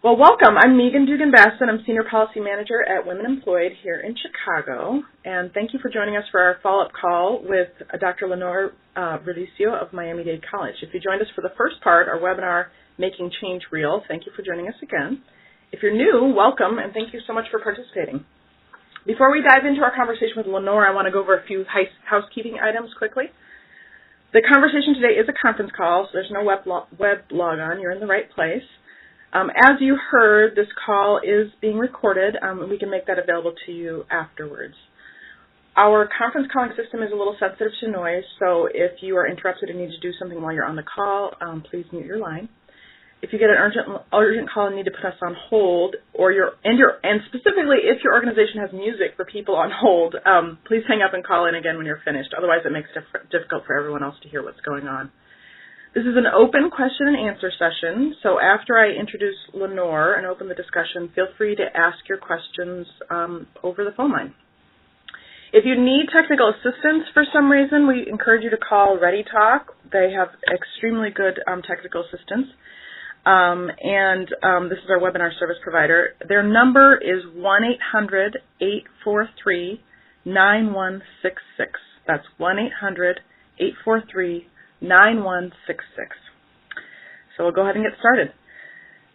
Well, welcome. I'm Megan Dugan-Basson. I'm Senior Policy Manager at Women Employed here in Chicago. And thank you for joining us for our follow-up call with Dr. Lenore Rodicio of Miami-Dade College. If you joined us for the first part, our webinar, Making Change Real, thank you for joining us again. If you're new, welcome, and thank you so much for participating. Before we dive into our conversation with Lenore, I want to go over a few housekeeping items quickly. The conversation today is a conference call, so there's no web log-on. You're in the right place. As you heard, this call is being recorded, and we can make that available to you afterwards. Our conference calling system is a little sensitive to noise, so if you are interrupted and need to do something while you're on the call, please mute your line. If you get an urgent call and need to put us on hold, and specifically if your organization has music for people on hold, please hang up and call in again when you're finished. Otherwise, it makes it difficult for everyone else to hear what's going on. This is an open question and answer session, so after I introduce Lenore and open the discussion, feel free to ask your questions over the phone line. If you need technical assistance for some reason, we encourage you to call ReadyTalk. They have extremely good technical assistance, this is our webinar service provider. Their number is 1-800-843-9166. That's 1-800-843-9166. So we'll go ahead and get started.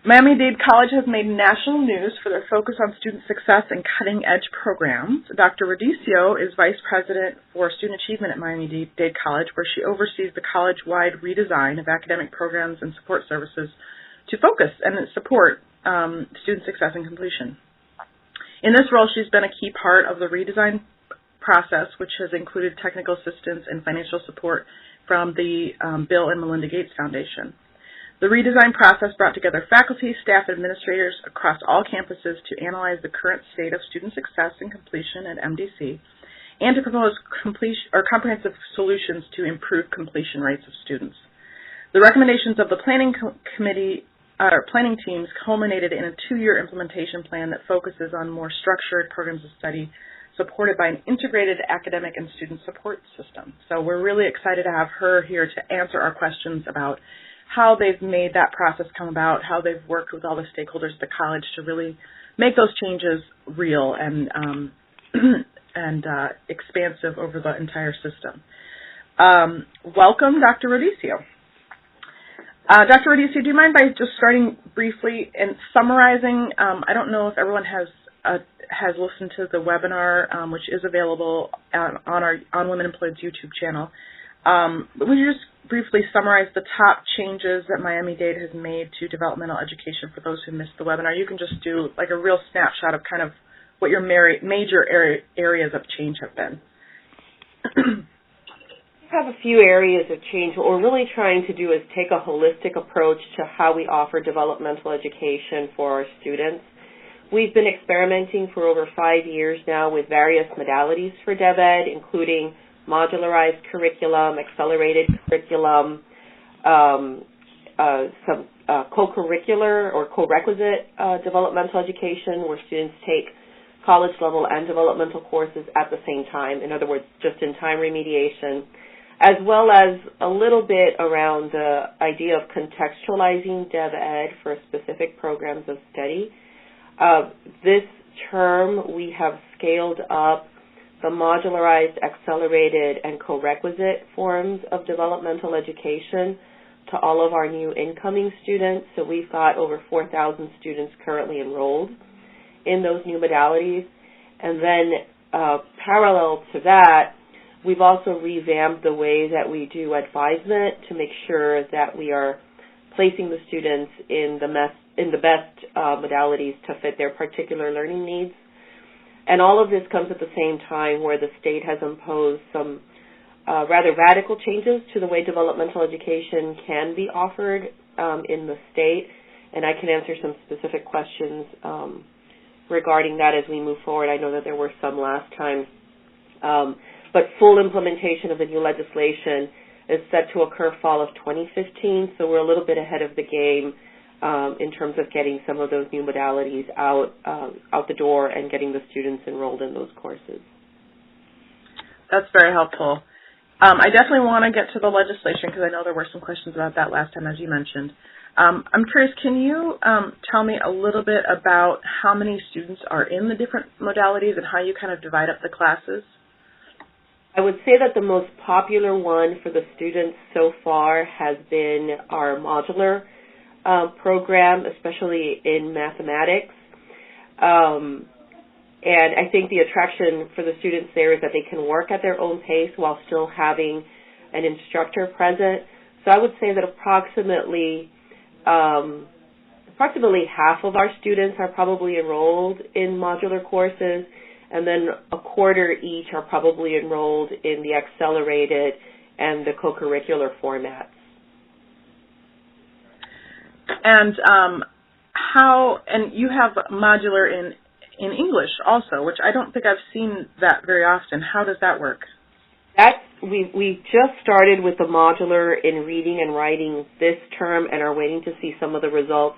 Miami-Dade College has made national news for their focus on student success and cutting-edge programs. Dr. Rodicio is Vice President for Student Achievement at Miami-Dade College, where she oversees the college-wide redesign of academic programs and support services to focus and support student success and completion. In this role, she's been a key part of the redesign process, which has included technical assistance and financial support from the Bill and Melinda Gates Foundation. The redesign process brought together faculty, staff, and administrators across all campuses to analyze the current state of student success and completion at MDC and to propose comprehensive solutions to improve completion rates of students. The recommendations of the planning teams culminated in a 2-year implementation plan that focuses on more structured programs of study supported by an integrated academic and student support system. So we're really excited to have her here to answer our questions about how they've made that process come about, how they've worked with all the stakeholders at the college to really make those changes real and expansive over the entire system. Welcome, Dr. Rodicio. Dr. Rodicio, do you mind by just starting briefly and summarizing? I don't know if everyone has listened to the webinar, which is available on Women Employed's YouTube channel. But would you just briefly summarize the top changes that Miami-Dade has made to developmental education for those who missed the webinar? You can just do like a real snapshot of kind of what your major areas of change have been. We have a few areas of change. What we're really trying to do is take a holistic approach to how we offer developmental education for our students. We've been experimenting for over 5 years now with various modalities for DevEd, including modularized curriculum, accelerated curriculum, some co-curricular or co-requisite developmental education where students take college level and developmental courses at the same time, in other words, just-in-time remediation, as well as a little bit around the idea of contextualizing DevEd for specific programs of study. This term, we have scaled up the modularized, accelerated, and co-requisite forms of developmental education to all of our new incoming students. So we've got over 4,000 students currently enrolled in those new modalities. And then parallel to that, we've also revamped the way that we do advisement to make sure that we are placing the students in the best modalities to fit their particular learning needs. And all of this comes at the same time where the state has imposed some rather radical changes to the way developmental education can be offered in the state. And I can answer some specific questions regarding that as we move forward. I know that there were some last time. But full implementation of the new legislation is set to occur fall of 2015, so we're a little bit ahead of the game in terms of getting some of those new modalities out the door and getting the students enrolled in those courses. That's very helpful. I definitely want to get to the legislation because I know there were some questions about that last time, as you mentioned. I'm curious, can you tell me a little bit about how many students are in the different modalities and how you kind of divide up the classes? I would say that the most popular one for the students so far has been our modular program, especially in mathematics. And I think the attraction for the students there is that they can work at their own pace while still having an instructor present. So I would say that approximately half of our students are probably enrolled in modular courses, and then a quarter each are probably enrolled in the accelerated and the co-curricular formats. And and you have modular in English also, which I don't think I've seen that very often. How does that work? We just started with the modular in reading and writing this term and are waiting to see some of the results.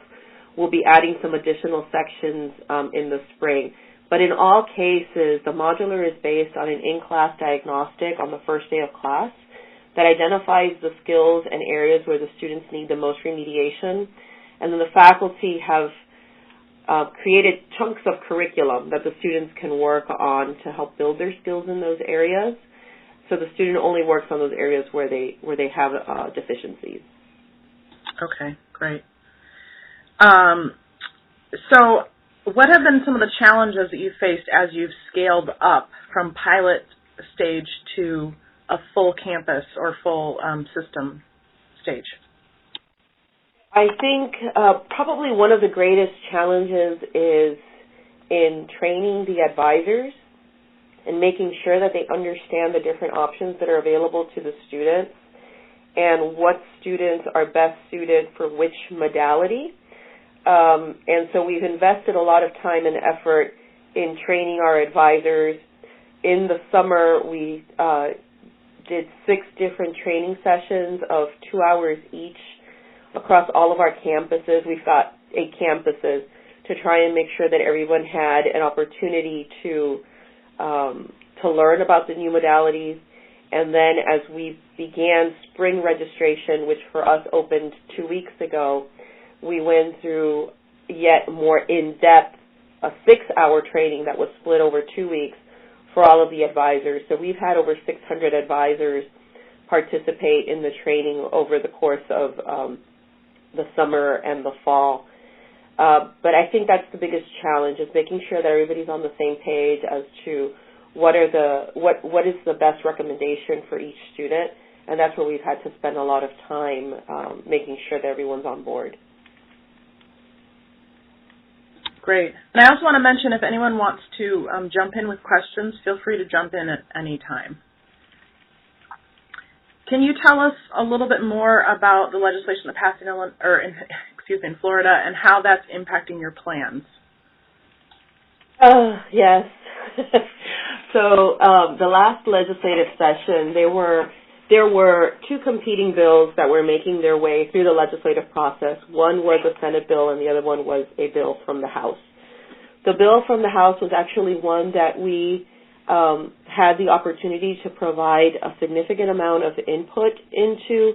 We'll be adding some additional sections in the spring. But in all cases, the modular is based on an in-class diagnostic on the first day of class that identifies the skills and areas where the students need the most remediation. And then the faculty have created chunks of curriculum that the students can work on to help build their skills in those areas. So the student only works on those areas where they have deficiencies. Okay, great. So what have been some of the challenges that you've faced as you've scaled up from pilot stage to a full campus or full system stage? I think probably one of the greatest challenges is in training the advisors and making sure that they understand the different options that are available to the students and what students are best suited for which modality. And so we've invested a lot of time and effort in training our advisors. In the summer, we did 6 different training sessions of 2 hours each across all of our campuses. We've got 8 campuses to try and make sure that everyone had an opportunity to learn about the new modalities. And then as we began spring registration, which for us opened 2 weeks ago, we went through yet more in-depth, a 6-hour training that was split over 2 weeks for all of the advisors. So we've had over 600 advisors participate in the training over the course of the summer and the fall. But I think that's the biggest challenge, is making sure that everybody's on the same page as to what is the best recommendation for each student, and that's where we've had to spend a lot of time making sure that everyone's on board. Great. And I also want to mention, if anyone wants to jump in with questions, feel free to jump in at any time. Can you tell us a little bit more about the legislation that passed in Florida and how that's impacting your plans? Yes. So the last legislative session, there were 2 competing bills that were making their way through the legislative process. One was a Senate bill, and the other one was a bill from the House. The bill from the House was actually one that we had the opportunity to provide a significant amount of input into,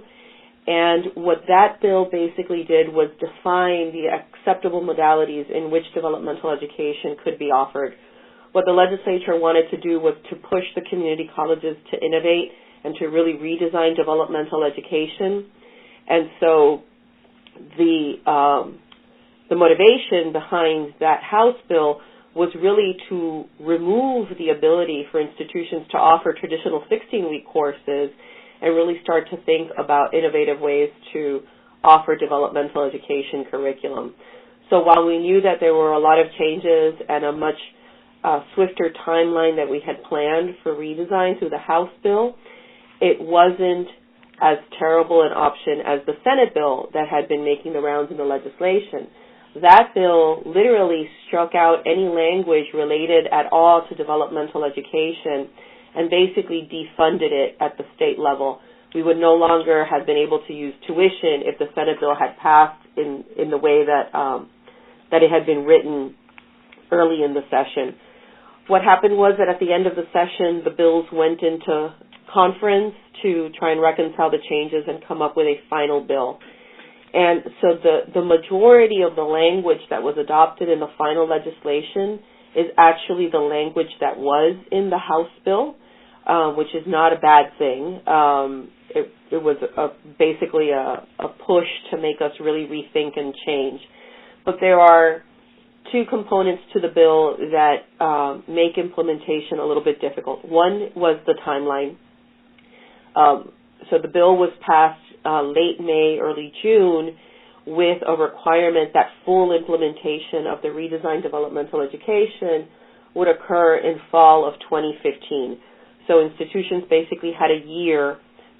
and what that bill basically did was define the acceptable modalities in which developmental education could be offered. What the legislature wanted to do was to push the community colleges to innovate and to really redesign developmental education. And so the motivation behind that House bill was really to remove the ability for institutions to offer traditional 16-week courses and really start to think about innovative ways to offer developmental education curriculum. So while we knew that there were a lot of changes and a much swifter timeline that we had planned for redesign through the House bill, it wasn't as terrible an option as the Senate bill that had been making the rounds in the legislation. That bill literally struck out any language related at all to developmental education and basically defunded it at the state level. We would no longer have been able to use tuition if the Senate bill had passed in the way that it had been written early in the session. What happened was that at the end of the session, the bills went into conference to try and reconcile the changes and come up with a final bill. And so the majority of the language that was adopted in the final legislation is actually the language that was in the House bill, which is not a bad thing. It was basically a push to make us really rethink and change. But there are two components to the bill that make implementation a little bit difficult. One was the timeline. So the bill was passed late May, early June, with a requirement that full implementation of the redesigned developmental education would occur in fall of 2015. So institutions basically had a year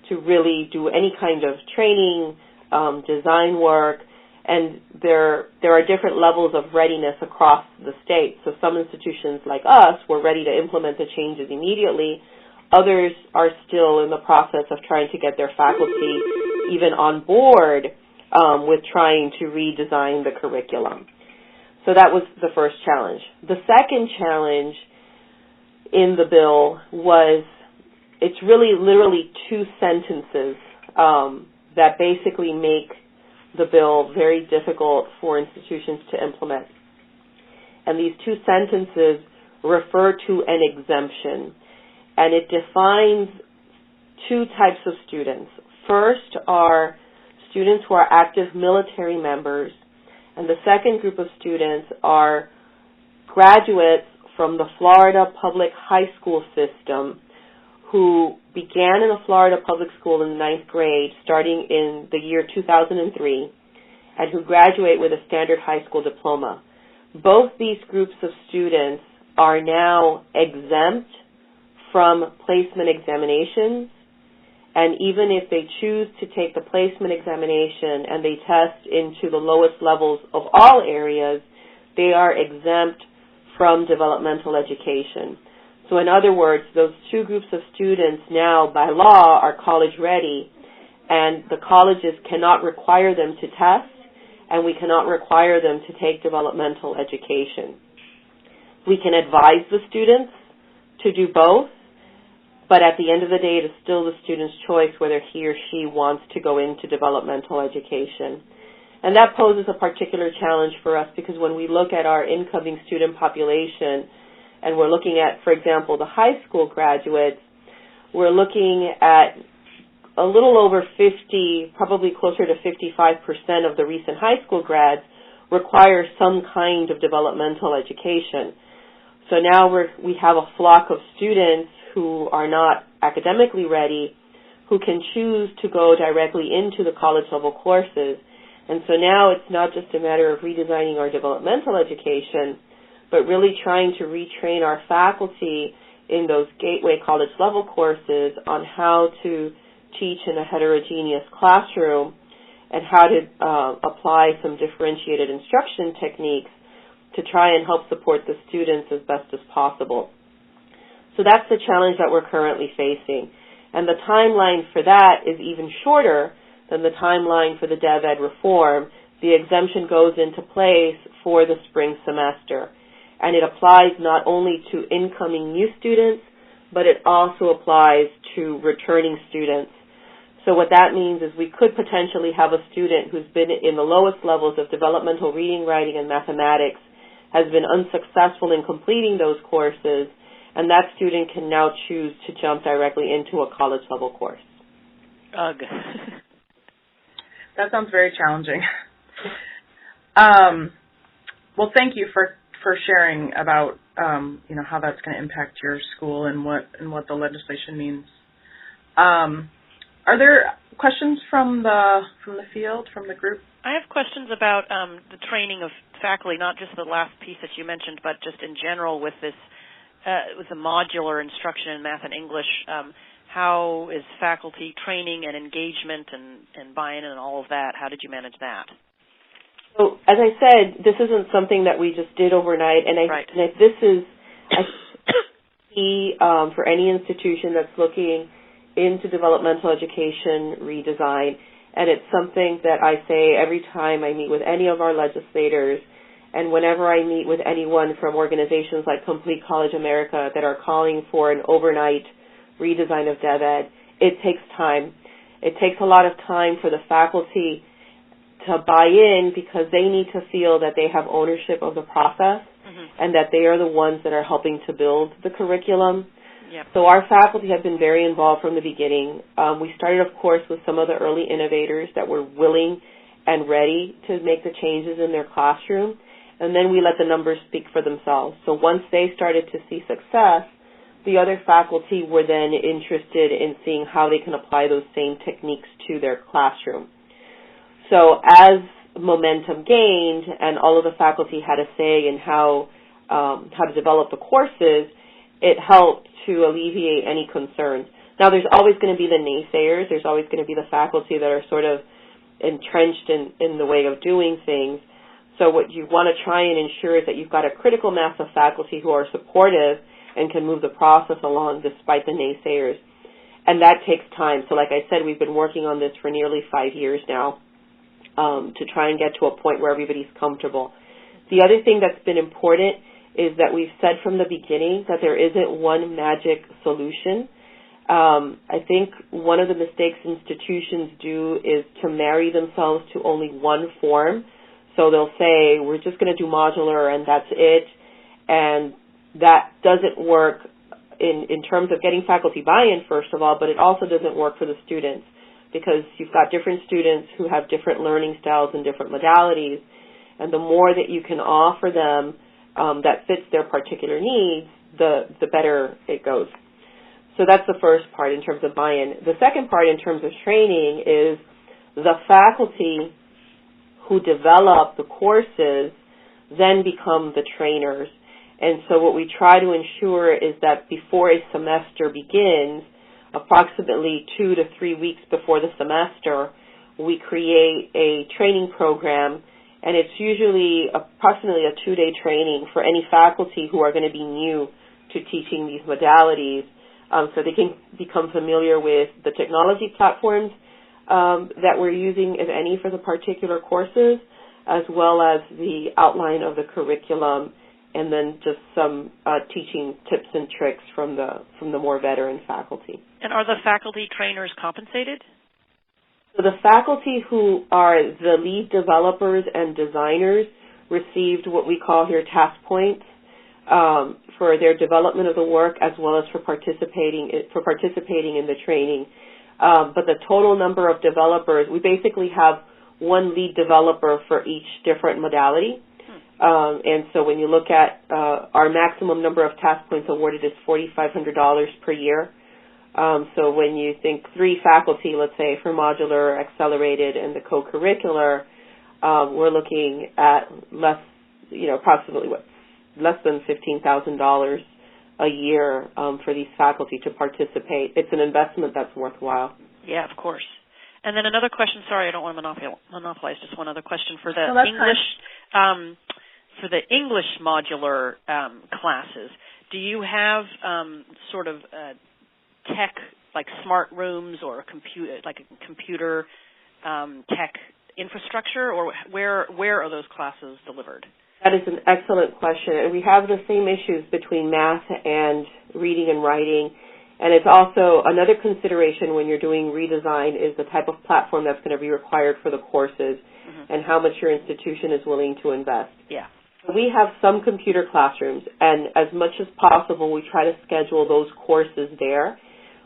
to really do any kind of training, design work, and there are different levels of readiness across the state. So some institutions like us were ready to implement the changes immediately. Others are still in the process of trying to get their faculty even on board with trying to redesign the curriculum. So that was the first challenge. The second challenge in the bill was, it's really literally two sentences that basically make the bill very difficult for institutions to implement. And these two sentences refer to an exemption, and it defines two types of students. First are students who are active military members, and the second group of students are graduates from the Florida public high school system who began in a Florida public school in the 9th grade starting in the year 2003 and who graduate with a standard high school diploma. Both these groups of students are now exempt from placement examinations, and even if they choose to take the placement examination and they test into the lowest levels of all areas, they are exempt from developmental education. So in other words, those two groups of students now, by law, are college ready, and the colleges cannot require them to test, and we cannot require them to take developmental education. We can advise the students to do both, but at the end of the day, it is still the student's choice whether he or she wants to go into developmental education. And that poses a particular challenge for us because when we look at our incoming student population and we're looking at, for example, the high school graduates, we're looking at a little over 50, probably closer to 55% of the recent high school grads require some kind of developmental education. So now we have a flock of students who are not academically ready, who can choose to go directly into the college-level courses. And so now it's not just a matter of redesigning our developmental education, but really trying to retrain our faculty in those gateway college-level courses on how to teach in a heterogeneous classroom and how to apply some differentiated instruction techniques to try and help support the students as best as possible. So that's the challenge that we're currently facing. And the timeline for that is even shorter than the timeline for the DevEd reform. The exemption goes into place for the spring semester. And it applies not only to incoming new students, but it also applies to returning students. So what that means is we could potentially have a student who's been in the lowest levels of developmental reading, writing, and mathematics, has been unsuccessful in completing those courses, and that student can now choose to jump directly into a college-level course. Ugh. That sounds very challenging. Well, thank you for sharing about how that's going to impact your school and what the legislation means. Are there questions from the field, from the group? I have questions about the training of faculty, not just the last piece that you mentioned, but just in general with this, with the modular instruction in math and English. How is faculty training and engagement and buy-in and all of that? How did you manage that? So, as I said, this isn't something that we just did overnight, and this is key for any institution that's looking into developmental education redesign, and it's something that I say every time I meet with any of our legislators, and whenever I meet with anyone from organizations like Complete College America that are calling for an overnight redesign of DevEd, it takes time. It takes a lot of time for the faculty to buy in because they need to feel that they have ownership of the process and that they are the ones that are helping to build the curriculum. Yep. So our faculty have been very involved from the beginning. We started, of course, with some of the early innovators that were willing and ready to make the changes in their classroom, and then we let the numbers speak for themselves. So once they started to see success, the other faculty were then interested in seeing how they can apply those same techniques to their classroom. So as momentum gained and all of the faculty had a say in how to develop the courses, it helped to alleviate any concerns. Now, there's always going to be the naysayers. There's always going to be the faculty that are sort of entrenched in the way of doing things. So what you want to try and ensure is that you've got a critical mass of faculty who are supportive and can move the process along despite the naysayers. And that takes time. So like I said, we've been working on this for nearly 5 years now to try and get to a point where everybody's comfortable. The other thing that's been important is that we've said from the beginning that there isn't one magic solution. I think one of the mistakes institutions do is to marry themselves to only one form. So they'll say, we're just going to do modular and that's it. And that doesn't work in terms of getting faculty buy-in, first of all, but it also doesn't work for the students because you've got different students who have different learning styles and different modalities. And the more that you can offer them that fits their particular needs, the better it goes. So that's the first part in terms of buy-in. The second part in terms of training is the faculty who develop the courses then become the trainers. And so what we try to ensure is that before a semester begins, approximately 2 to 3 weeks before the semester, we create a training program, and it's usually approximately a 2-day training for any faculty who are going to be new to teaching these modalities, so they can become familiar with the technology platforms that we're using, if any, for the particular courses, as well as the outline of the curriculum, and then just some teaching tips and tricks from the more veteran faculty. And are the faculty trainers compensated? So the faculty who are the lead developers and designers received what we call here task points for their development of the work as well as for participating in the training. But the total number of developers, we basically have one lead developer for each different modality. And so when you look at our maximum number of task points awarded is $4,500 per year. So when you think 3 faculty, let's say, for modular, accelerated, and the co-curricular, we're looking at approximately less than $15,000 a year for these faculty to participate. It's an investment that's worthwhile. Yeah, of course. And then another question. Sorry, I don't want to monopolize. Just one other question for the English. For the English modular classes, do you have sort of tech, like smart rooms or a computer tech infrastructure, or where are those classes delivered? That is an excellent question, and we have the same issues between math and reading and writing, and it's also another consideration when you're doing redesign is the type of platform that's going to be required for the courses and how much your institution is willing to invest. Yeah. We have some computer classrooms, and as much as possible, we try to schedule those courses there.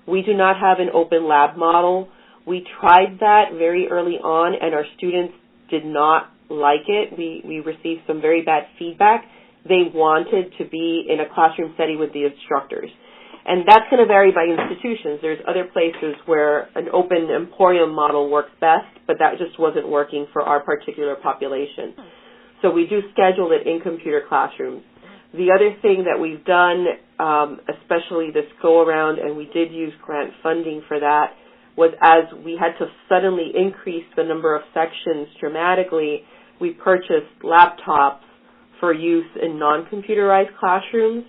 We do not have an open lab model. We tried that very early on, and our students did not like it. We received some very bad feedback. They wanted to be in a classroom setting with the instructors. And that's going to vary by institutions. There's other places where an open emporium model works best, but that just wasn't working for our particular population. So we do schedule it in computer classrooms. The other thing that we've done, especially this go-around, and we did use grant funding for that, was as we had to suddenly increase the number of sections dramatically, we purchased laptops for use in non-computerized classrooms.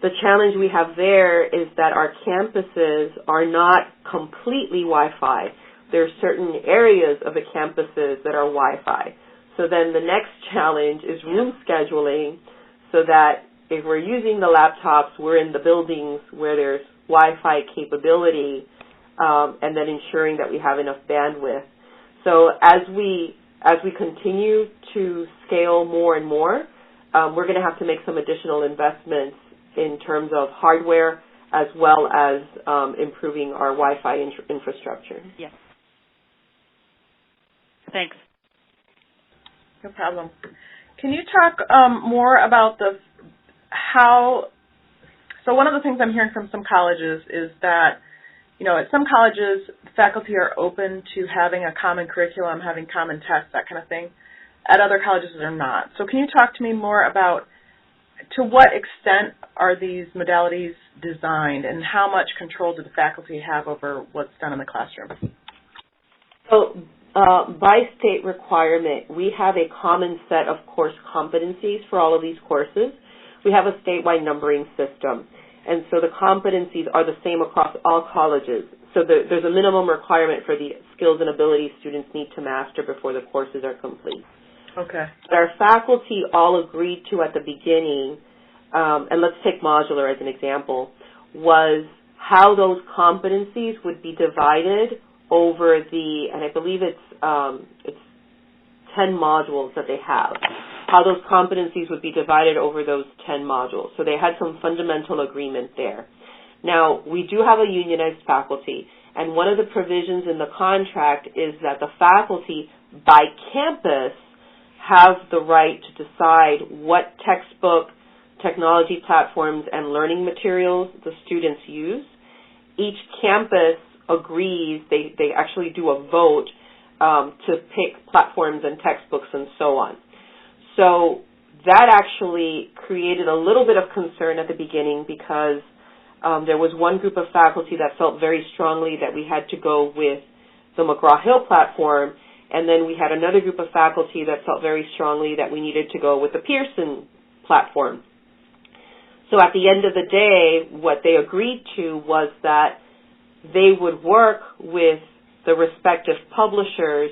The challenge we have there is that our campuses are not completely Wi-Fi. There are certain areas of the campuses that are Wi-Fi. So then the next challenge is room scheduling so that if we're using the laptops, we're in the buildings where there's Wi-Fi capability, and then ensuring that we have enough bandwidth. So as we as we continue to scale more and more, we're going to have to make some additional investments in terms of hardware as well as improving our Wi-Fi infrastructure. Yes. Thanks. No problem. Can you talk more about so one of the things I'm hearing from some colleges is that, at some colleges, faculty are open to having a common curriculum, having common tests, that kind of thing. At other colleges, they're not. So can you talk to me more about to what extent are these modalities designed and how much control do the faculty have over what's done in the classroom? So by state requirement, we have a common set of course competencies for all of these courses. We have a statewide numbering system, and so the competencies are the same across all colleges. So there's a minimum requirement for the skills and abilities students need to master before the courses are complete. Okay. What our faculty all agreed to at the beginning, and let's take modular as an example, was how those competencies would be divided over and I believe it's 10 modules that they have, how those competencies would be divided over those 10 modules. So they had some fundamental agreement there. Now, we do have a unionized faculty, and one of the provisions in the contract is that the faculty by campus have the right to decide what textbook, technology platforms, and learning materials the students use. Each campus agrees, they actually do a vote to pick platforms and textbooks and so on. So that actually created a little bit of concern at the beginning because there was one group of faculty that felt very strongly that we had to go with the McGraw-Hill platform, and then we had another group of faculty that felt very strongly that we needed to go with the Pearson platform. So at the end of the day, what they agreed to was that they would work with the respective publishers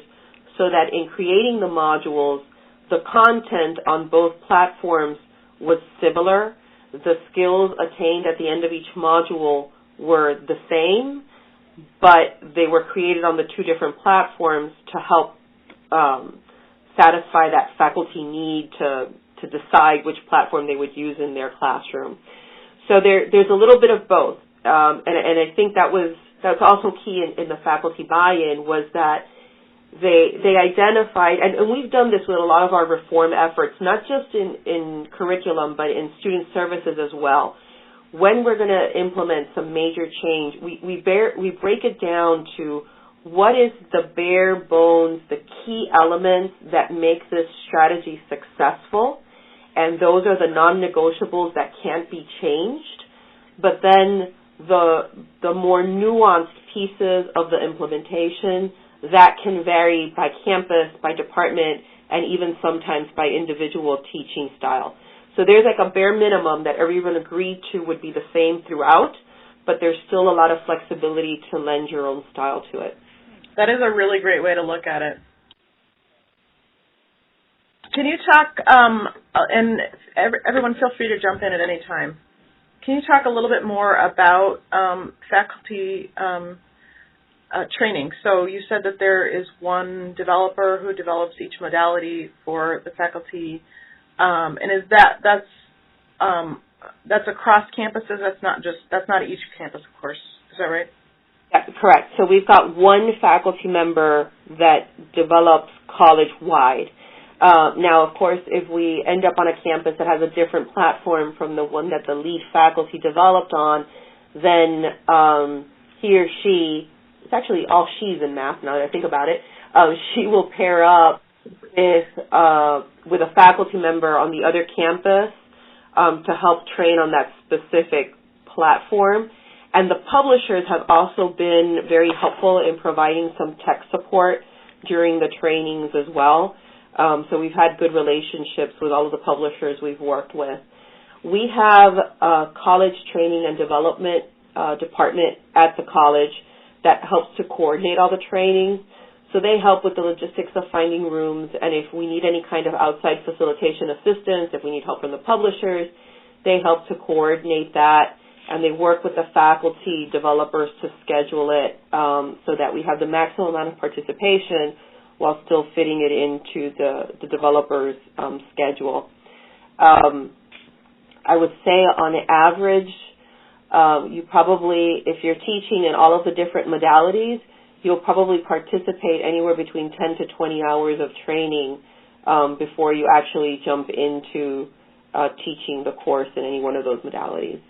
so that in creating the modules, the content on both platforms was similar. The skills attained at the end of each module were the same, but they were created on the two different platforms to help satisfy that faculty need to decide which platform they would use in their classroom. So there's a little bit of both, and I think that's also key in the faculty buy-in was that they identified, and we've done this with a lot of our reform efforts, not just in curriculum, but in student services as well. When we're going to implement some major change, we break it down to what is the bare bones, the key elements that make this strategy successful, and those are the non-negotiables that can't be changed. But then the more nuanced pieces of the implementation, that can vary by campus, by department, and even sometimes by individual teaching style. So there's like a bare minimum that everyone agreed to would be the same throughout, but there's still a lot of flexibility to lend your own style to it. That is a really great way to look at it. Can you talk, and everyone feel free to jump in at any time, can you talk a little bit more about faculty training? So you said that there is one developer who develops each modality for the faculty, and is that's across campuses? That's not each campus, of course. Is that right? Yeah, correct. So we've got one faculty member that develops college-wide. Now, of course, if we end up on a campus that has a different platform from the one that the lead faculty developed on, then he or she, it's actually all she's in math now that I think about it, she will pair up with a faculty member on the other campus to help train on that specific platform. And the publishers have also been very helpful in providing some tech support during the trainings as well. So we've had good relationships with all of the publishers we've worked with. We have a college training and development department at the college that helps to coordinate all the training. So they help with the logistics of finding rooms, and if we need any kind of outside facilitation assistance, if we need help from the publishers, they help to coordinate that, and they work with the faculty developers to schedule it so that we have the maximum amount of participation while still fitting it into the developer's schedule. I would say on average, you probably, if you're teaching in all of the different modalities, you'll probably participate anywhere between 10 to 20 hours of training before you actually jump into teaching the course in any one of those modalities.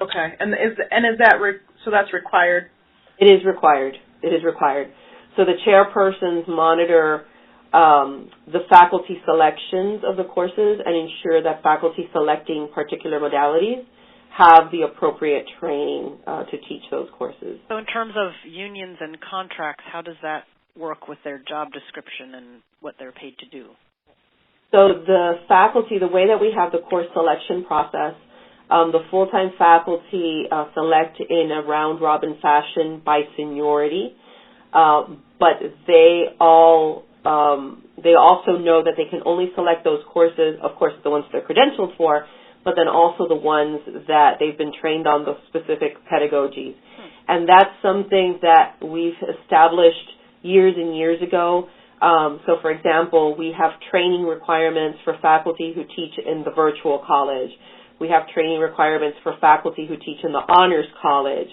Okay, and is that so that's required? It is required. It is required. So the chairpersons monitor the faculty selections of the courses and ensure that faculty selecting particular modalities have the appropriate training to teach those courses. So in terms of unions and contracts, how does that work with their job description and what they're paid to do? So the faculty, the way that we have the course selection process, the full-time faculty select in a round-robin fashion by seniority, but they also know that they can only select those courses, of course, the ones they're credentialed for, but then also the ones that they've been trained on, the specific pedagogies. And that's something that we've established years and years ago. So, for example, we have training requirements for faculty who teach in the virtual college. We have training requirements for faculty who teach in the honors college.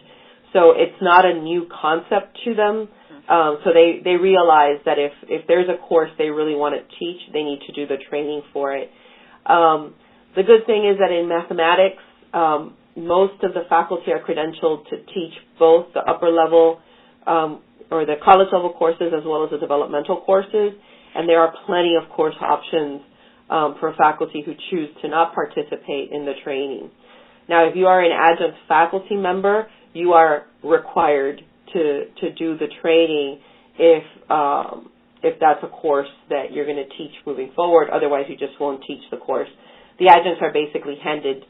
So it's not a new concept to them. So they realize that if there's a course they really want to teach, they need to do the training for it. The good thing is that in mathematics, most of the faculty are credentialed to teach both the upper level or the college level courses as well as the developmental courses, and there are plenty of course options for faculty who choose to not participate in the training. Now, if you are an adjunct faculty member, you are required to do the training if that's a course that you're going to teach moving forward. Otherwise, you just won't teach the course. The adjuncts are basically handed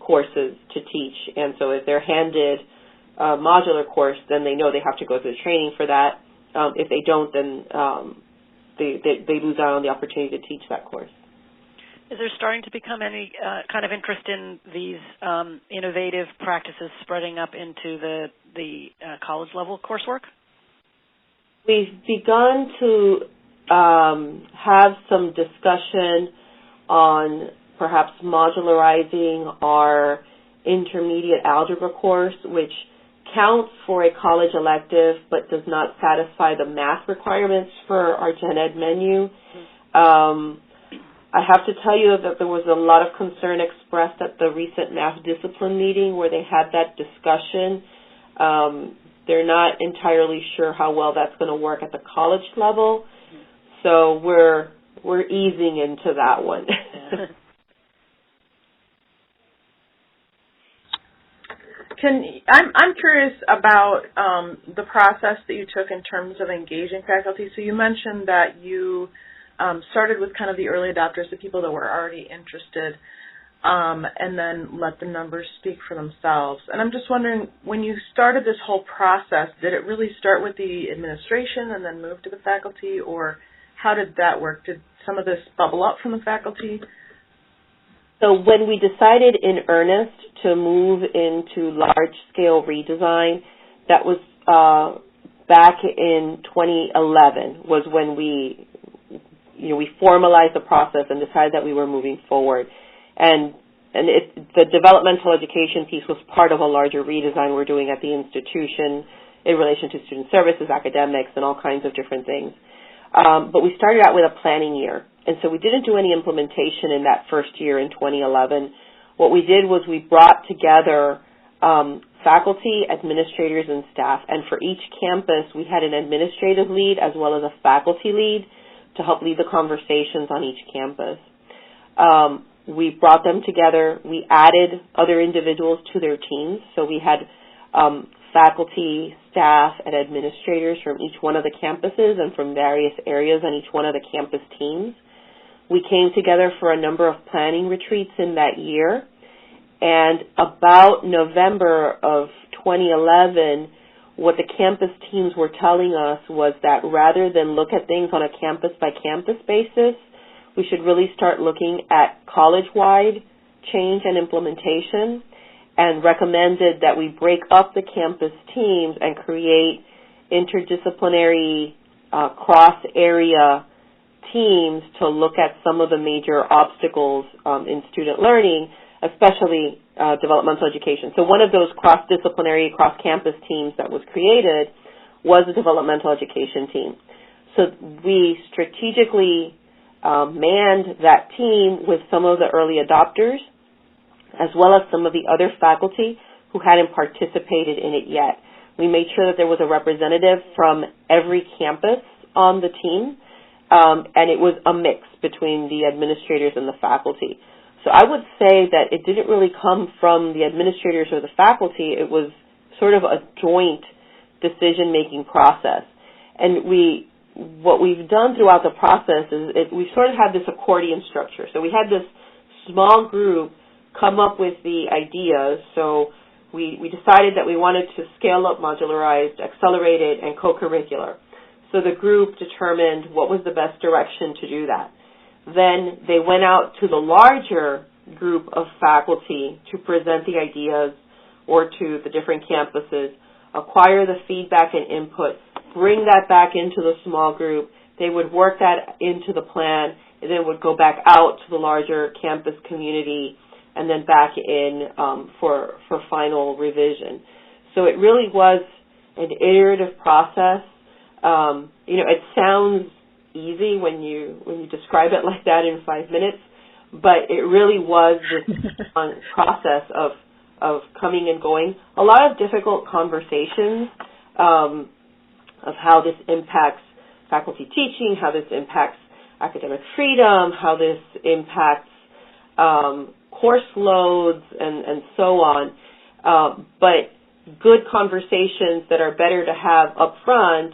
courses to teach, and so if they're handed a modular course, then they know they have to go through the training for that. If they don't, then they lose out on the opportunity to teach that course. Is there starting to become any kind of interest in these innovative practices spreading up into the college level coursework? We've begun to have some discussion on perhaps modularizing our intermediate algebra course, which counts for a college elective but does not satisfy the math requirements for our gen ed menu. I have to tell you that there was a lot of concern expressed at the recent math discipline meeting where they had that discussion. They're not entirely sure how well that's going to work at the college level, so we're easing into that one. I'm curious about the process that you took in terms of engaging faculty. So you mentioned that you started with kind of the early adopters, the people that were already interested, and then let the numbers speak for themselves. And I'm just wondering, when you started this whole process, did it really start with the administration and then move to the faculty, or how did that work? Did some of this bubble up from the faculty? So when we decided in earnest to move into large-scale redesign, that was back in 2011 was when we formalized the process and decided that we were moving forward. And the developmental education piece was part of a larger redesign we're doing at the institution in relation to student services, academics, and all kinds of different things. But we started out with a planning year. And so we didn't do any implementation in that first year in 2011. What we did was we brought together faculty, administrators, and staff. And for each campus, we had an administrative lead as well as a faculty lead to help lead the conversations on each campus. We brought them together. We added other individuals to their teams. So we had faculty, staff, and administrators from each one of the campuses and from various areas on each one of the campus teams. We came together for a number of planning retreats in that year, and about November of 2011, what the campus teams were telling us was that rather than look at things on a campus-by-campus basis, we should really start looking at college-wide change and implementation, and recommended that we break up the campus teams and create interdisciplinary cross-area teams to look at some of the major obstacles in student learning, especially developmental education. So one of those cross-disciplinary, cross-campus teams that was created was a developmental education team. So we strategically manned that team with some of the early adopters, as well as some of the other faculty who hadn't participated in it yet. We made sure that there was a representative from every campus on the team, and it was a mix between the administrators and the faculty. So I would say that it didn't really come from the administrators or the faculty. It was sort of a joint decision-making process. And what we've done throughout the process is we sort of had this accordion structure. So we had this small group come up with the ideas. So we decided that we wanted to scale up modularized, accelerated, and co-curricular. So the group determined what was the best direction to do that. Then they went out to the larger group of faculty to present the ideas or to the different campuses, acquire the feedback and input, bring that back into the small group. They would work that into the plan, and then would go back out to the larger campus community and then back in for final revision. So it really was an iterative process. It sounds easy when you describe it like that in 5 minutes, but it really was this process of coming and going. A lot of difficult conversations of how this impacts faculty teaching, how this impacts academic freedom, how this impacts course loads, and so on. But good conversations that are better to have up front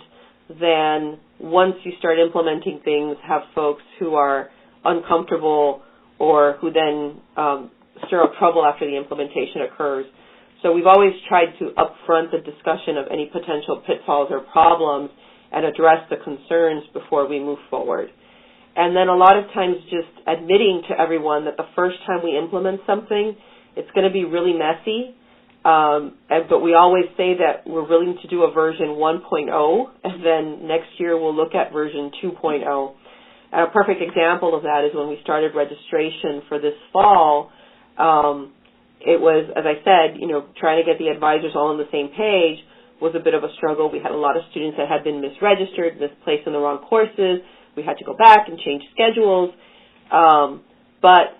than once you start implementing things, have folks who are uncomfortable or who then stir up trouble after the implementation occurs. So we've always tried to upfront the discussion of any potential pitfalls or problems and address the concerns before we move forward. And then a lot of times just admitting to everyone that the first time we implement something, it's going to be really messy. But we always say that we're willing to do a version 1.0, and then next year we'll look at version 2.0. And a perfect example of that is when we started registration for this fall. It was, as I said, trying to get the advisors all on the same page was a bit of a struggle. We had a lot of students that had been misregistered, misplaced in the wrong courses. We had to go back and change schedules. But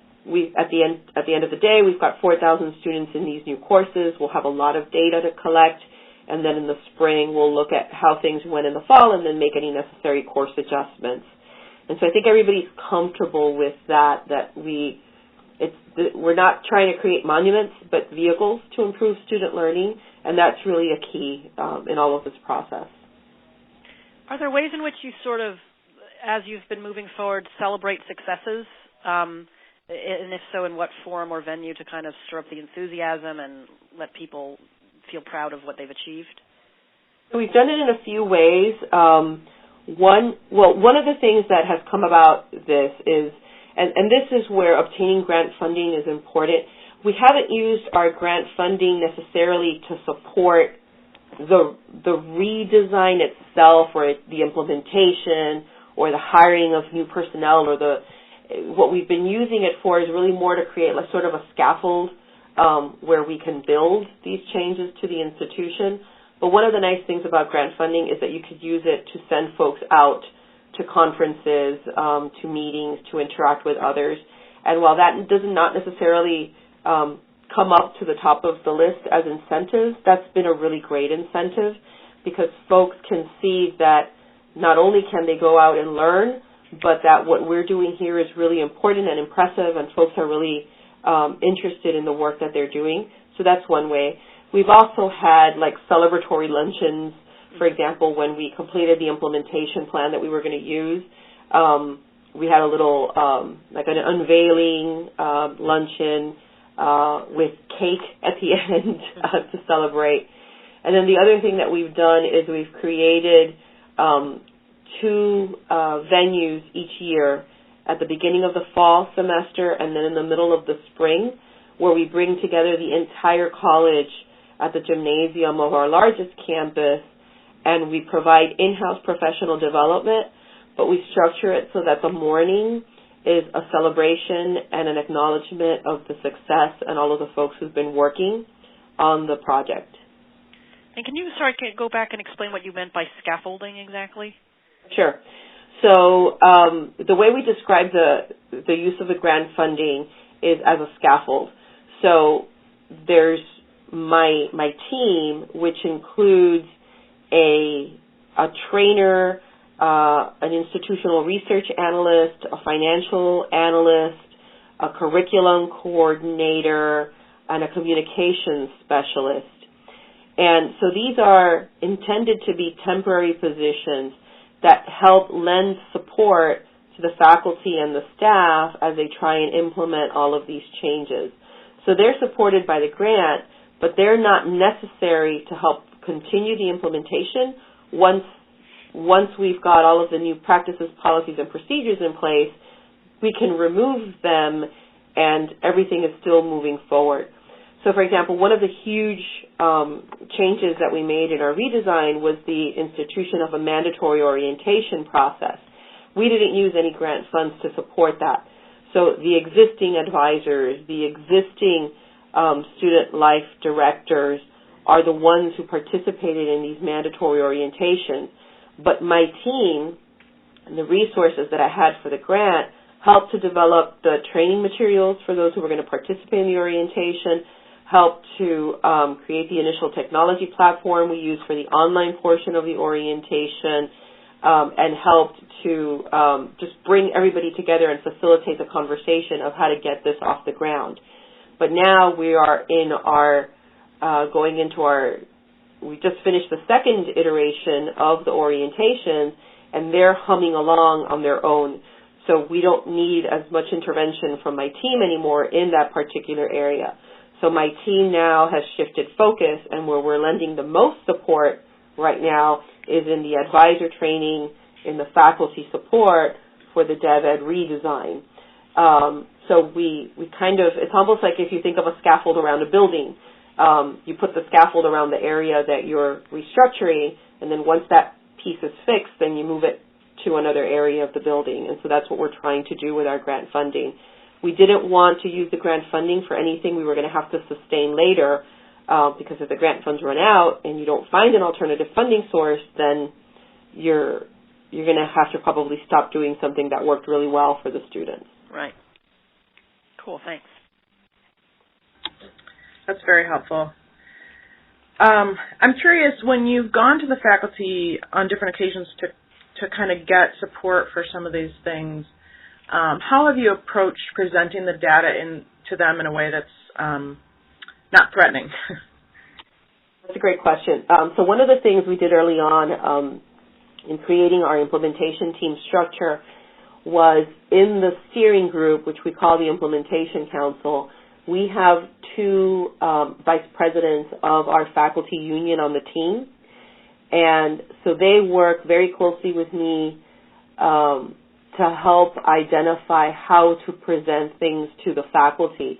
at the end of the day, we've got 4,000 students in these new courses. We'll have a lot of data to collect, and then in the spring we'll look at how things went in the fall and then make any necessary course adjustments. And so I think everybody's comfortable with that we're not trying to create monuments, but vehicles to improve student learning, and that's really a key in all of this process. Are there ways in which you sort of, as you've been moving forward, celebrate successes? And if so, in what forum or venue to kind of stir up the enthusiasm and let people feel proud of what they've achieved? We've done it in a few ways. One of the things that has come about this is, and this is where obtaining grant funding is important, we haven't used our grant funding necessarily to support the redesign itself or the implementation or the hiring of new personnel or what we've been using it for is really more to create like sort of a scaffold where we can build these changes to the institution. But one of the nice things about grant funding is that you could use it to send folks out to conferences, to meetings, to interact with others. And while that does not necessarily come up to the top of the list as incentives, that's been a really great incentive because folks can see that not only can they go out and learn, but that what we're doing here is really important and impressive, and folks are really interested in the work that they're doing. So that's one way. We've also had like celebratory luncheons. For example, when we completed the implementation plan that we were going to use, we had a little like an unveiling luncheon with cake at the end to celebrate. And then the other thing that we've done is we've created 2 venues each year at the beginning of the fall semester and then in the middle of the spring, where we bring together the entire college at the gymnasium of our largest campus and we provide in-house professional development, but we structure it so that the morning is a celebration and an acknowledgement of the success and all of the folks who've been working on the project. And can you go back and explain what you meant by scaffolding exactly? Sure. So the way we describe the use of the grant funding is as a scaffold. So there's my team, which includes a trainer, an institutional research analyst, a financial analyst, a curriculum coordinator, and a communications specialist. And so these are intended to be temporary positions that help lend support to the faculty and the staff as they try and implement all of these changes. So they're supported by the grant, but they're not necessary to help continue the implementation once we've got all of the new practices, policies, and procedures in place. We can remove them and everything is still moving forward. So, for example, one of the huge changes that we made in our redesign was the institution of a mandatory orientation process. We didn't use any grant funds to support that. So the existing advisors, the existing student life directors are the ones who participated in these mandatory orientations. But my team and the resources that I had for the grant helped to develop the training materials for those who were going to participate in the orientation, helped to create the initial technology platform we used for the online portion of the orientation, and helped to just bring everybody together and facilitate the conversation of how to get this off the ground. But now we are in our, we just finished the second iteration of the orientation, and they're humming along on their own. So we don't need as much intervention from my team anymore in that particular area. So my team now has shifted focus, and where we're lending the most support right now is in the advisor training, in the faculty support for the DevEd redesign. So we kind of, it's almost like if you think of a scaffold around a building. You put the scaffold around the area that you're restructuring, and then once that piece is fixed, then you move it to another area of the building. And so that's what we're trying to do with our grant funding. We didn't want to use the grant funding for anything we were going to have to sustain later, because if the grant funds run out and you don't find an alternative funding source, then you're going to have to probably stop doing something that worked really well for the students. Right. Cool, thanks. That's very helpful. I'm curious, when you've gone to the faculty on different occasions to kind of get support for some of these things, how have you approached presenting the data to them in a way that's not threatening? That's a great question. So one of the things we did early on in creating our implementation team structure was in the steering group, which we call the Implementation Council, we have two vice presidents of our faculty union on the team. And so they work very closely with me to help identify how to present things to the faculty.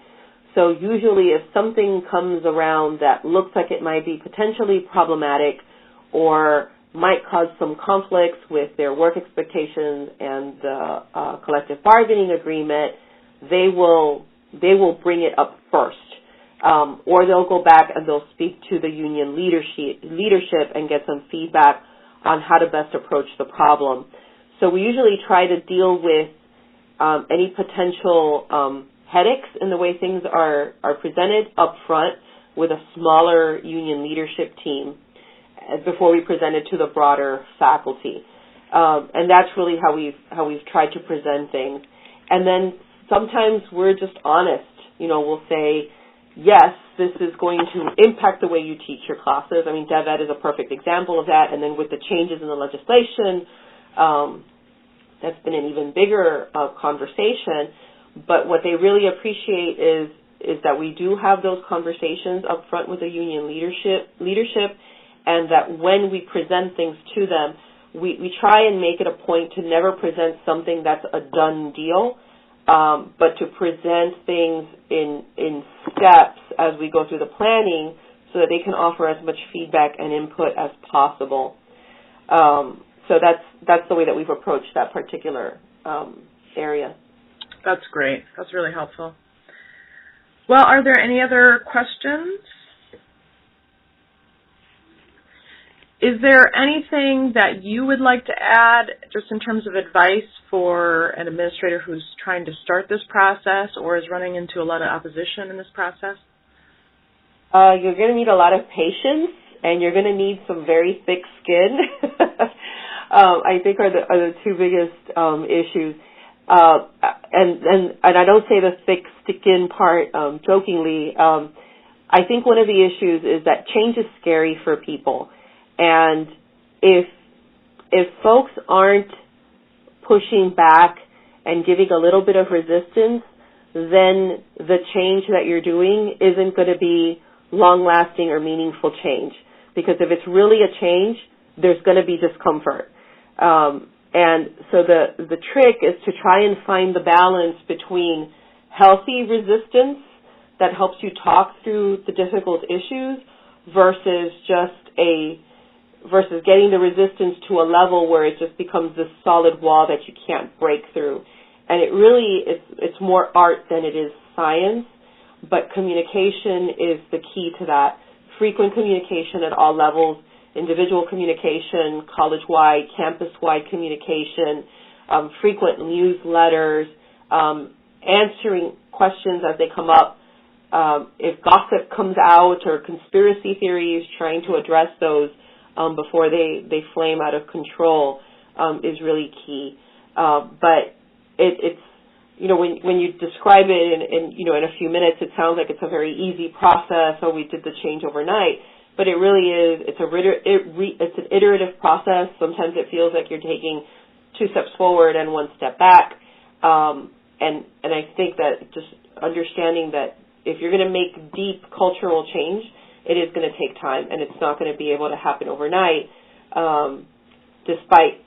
So usually if something comes around that looks like it might be potentially problematic or might cause some conflicts with their work expectations and the collective bargaining agreement, they will bring it up first. Or they'll go back and they'll speak to the union leadership and get some feedback on how to best approach the problem. So we usually try to deal with any potential headaches in the way things are presented up front with a smaller union leadership team before we present it to the broader faculty. And that's really how we've tried to present things. And then sometimes we're just honest. You know, we'll say, yes, this is going to impact the way you teach your classes. I mean, DevEd is a perfect example of that. And then with the changes in the legislation, that's been an even bigger conversation. But what they really appreciate is that we do have those conversations up front with the union leadership, and that when we present things to them, we try and make it a point to never present something that's a done deal, but to present things in steps as we go through the planning so that they can offer as much feedback and input as possible. So that's the way that we've approached that particular area. That's great. That's really helpful. Well, are there any other questions? Is there anything that you would like to add just in terms of advice for an administrator who's trying to start this process or is running into a lot of opposition in this process? You're going to need a lot of patience, and you're going to need some very thick skin. I think are the two biggest issues. And I don't say the thick skin part jokingly. I think one of the issues is that change is scary for people. And if folks aren't pushing back and giving a little bit of resistance, then the change that you're doing isn't going to be long-lasting or meaningful change. Because if it's really a change, there's going to be discomfort. And so the trick is to try and find the balance between healthy resistance that helps you talk through the difficult issues versus getting the resistance to a level where it just becomes this solid wall that you can't break through. And it really it's more art than it is science, but communication is the key to that. Frequent communication at all levels, individual communication, college-wide, campus-wide communication, frequent newsletters, answering questions as they come up. If gossip comes out or conspiracy theories, trying to address those before they flame out of control is really key. But it's when you describe it in a few minutes, it sounds like it's a very easy process. Oh, we did the change overnight. But it really is. It's an iterative process. Sometimes it feels like you're taking 2 steps forward and 1 step back. And I think that just understanding that if you're going to make deep cultural change, it is going to take time, and it's not going to be able to happen overnight, despite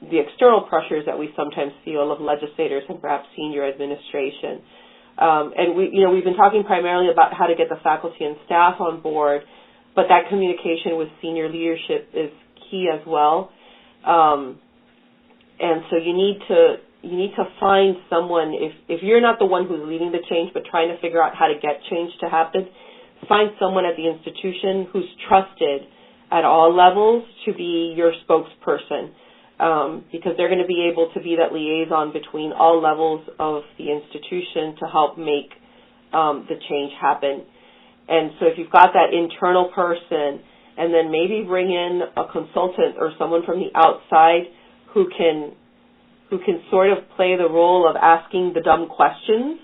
the external pressures that we sometimes feel of legislators and perhaps senior administration. And we've been talking primarily about how to get the faculty and staff on board, but that communication with senior leadership is key as well. And so you need to find someone, if you're not the one who's leading the change but trying to figure out how to get change to happen, find someone at the institution who's trusted at all levels to be your spokesperson, because they're going to be able to be that liaison between all levels of the institution to help make the change happen. And so if you've got that internal person, and then maybe bring in a consultant or someone from the outside who can sort of play the role of asking the dumb questions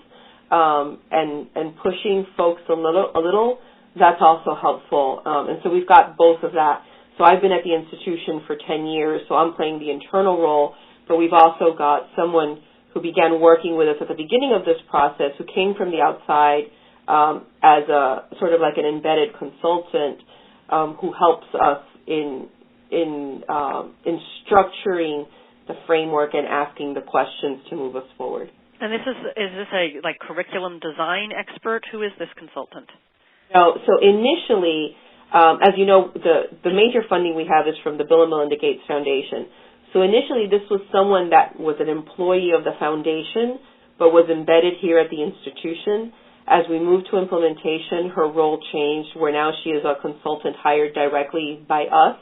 and pushing folks a little, that's also helpful. And so we've got both of that. So I've been at the institution for 10 years, so I'm playing the internal role, but we've also got someone who began working with us at the beginning of this process, who came from the outside as a sort of like an embedded consultant who helps us in structuring the framework and asking the questions to move us forward. And is this a curriculum design expert? Who is this consultant? No, so initially, as you know, the major funding we have is from the Bill and Melinda Gates Foundation. So initially, this was someone that was an employee of the foundation, but was embedded here at the institution. As we moved to implementation, her role changed, where now she is a consultant hired directly by us.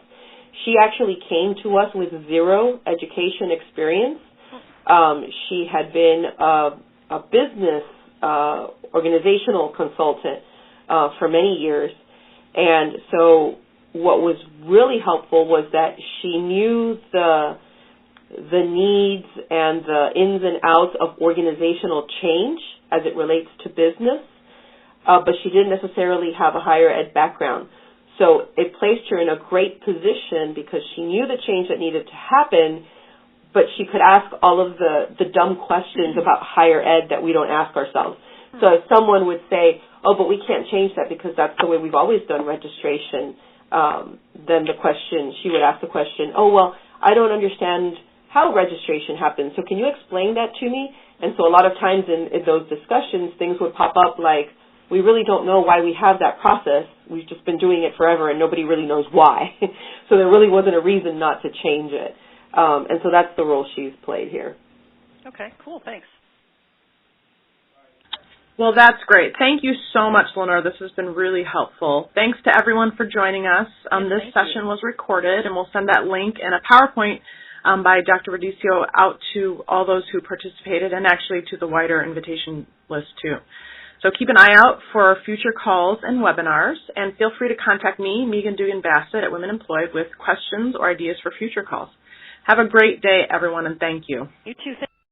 She actually came to us with 0 education experience. She had been a business organizational consultant for many years. And so what was really helpful was that she knew the needs and the ins and outs of organizational change as it relates to business, but she didn't necessarily have a higher ed background. So it placed her in a great position because she knew the change that needed to happen, but she could ask all of the dumb questions about higher ed that we don't ask ourselves. So if someone would say, oh, but we can't change that because that's the way we've always done registration, then she would ask the question, oh, well, I don't understand how registration happens, so can you explain that to me? And so a lot of times in those discussions, things would pop up like, we really don't know why we have that process. We've just been doing it forever, and nobody really knows why. So there really wasn't a reason not to change it. And so that's the role she's played here. Okay, cool. Thanks. Well, that's great. Thank you so much, Lenore. This has been really helpful. Thanks to everyone for joining us. This session was recorded, and we'll send that link and a PowerPoint by Dr. Rodicio out to all those who participated and actually to the wider invitation list, too. So keep an eye out for future calls and webinars, and feel free to contact me, Megan Dugan-Bassett at Women Employed, with questions or ideas for future calls. Have a great day, everyone, and thank you. You too.